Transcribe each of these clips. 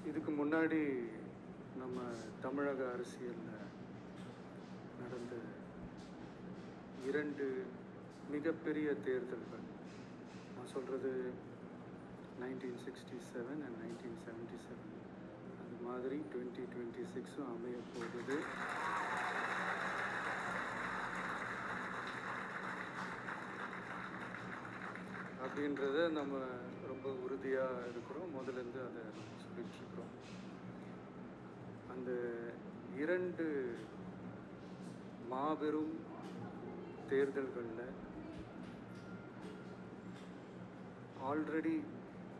இதுக்கு முன்னாடி நம்ம தமிழக அரசியலில் நடந்த 2 மிகப்பெரிய தேர்தல்கள், நான் சொல்கிறது 1967 and 1977, அது மாதிரி 2026 அமைய போகுது. அப்படின்றத நம்ம ரொம்ப உறுதியாக இருக்கிறோம். முதலேருந்து அதை நம்ம சொல்லிகிட்ருக்குறோம். அந்த 2 மாபெரும் தேர்தல்களில் ஆல்ரெடி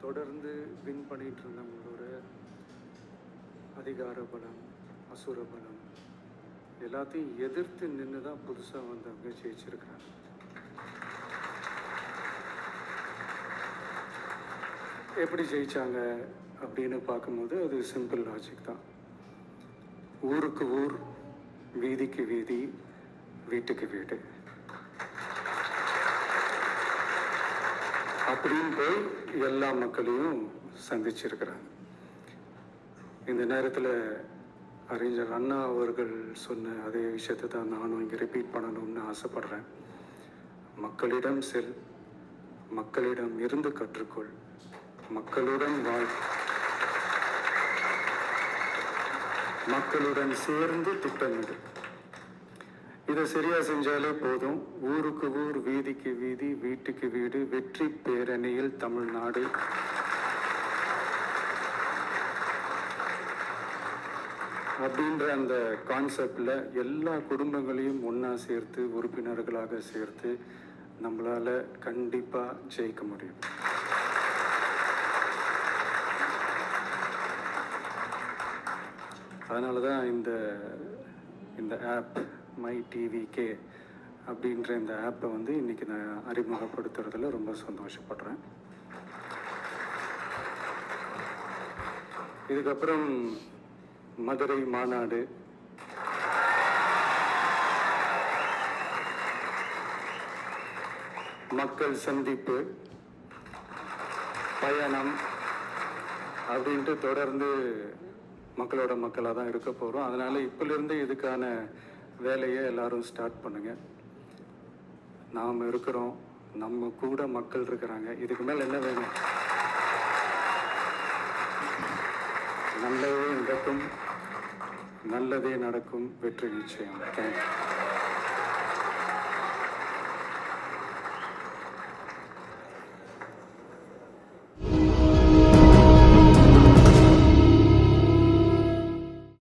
தொடர்ந்து வின் பண்ணிகிட்டு இருந்தவங்களோட அதிகார பலம், அசுர பலம் எல்லாத்தையும் எதிர்த்து நின்று தான் புதுசாக வந்தவங்க ஜெயிச்சிருக்கிறாங்க. எப்படி ஜெயித்தாங்க அப்படின்னு பார்க்கும்போது அது சிம்பிள் லாஜிக் தான். ஊருக்கு ஊர், வீதிக்கு வீதி, வீட்டுக்கு வீடு அப்படின்னு போய் எல்லா மக்களையும் சந்திச்சிருக்கிறாங்க. இந்த நேரத்தில் அறிஞர் அண்ணா அவர்கள் சொன்ன அதே விஷயத்தை தான் நானும் இங்கே ரிப்பீட் பண்ணணும்னு ஆசைப்படுறேன். மக்களிடம் செல், மக்களிடம் இருந்து கற்றுக்கொள், மக்களுடன் வாழ், மக்களுடன் சேர்ந்து திட்டமிடு. இதை சரியா செஞ்சாலே போதும். ஊருக்கு ஊர், வீதிக்கு வீதி, வீட்டுக்கு வீடு, வெற்றி பேரணியில் தமிழ்நாடு. அப்படின்ற அந்த கான்செப்டில் எல்லா குடும்பங்களையும் ஒன்றா சேர்த்து, உறுப்பினர்களாக சேர்த்து நம்மளால் கண்டிப்பாக ஜெயிக்க முடியும். அதனால தான் இந்த ஆப் மை டிவிகே அப்படின்ற இந்த ஆப்பை வந்து இன்றைக்கி நான் அறிமுகப்படுத்துறதுல ரொம்ப சந்தோஷப்படுறேன். இதுக்கப்புறம் மதுரை மாநாடு, மக்கள் சந்திப்பு, பயணம் அப்படின்ட்டு தொடர்ந்து மக்களோட மக்களாக தான் இருக்க போகிறோம். அதனால் இப்போலேருந்து இதுக்கான வேலையை எல்லாரும் ஸ்டார்ட் பண்ணுங்கள். நாம் இருக்கிறோம், நம்ம கூட மக்கள் இருக்கிறாங்க. இதுக்கு மேலே என்ன வேணும்? நல்லதே நடக்கும், நல்லதே நடக்கும், வெற்றி நிச்சயம். தேங்க்யூ.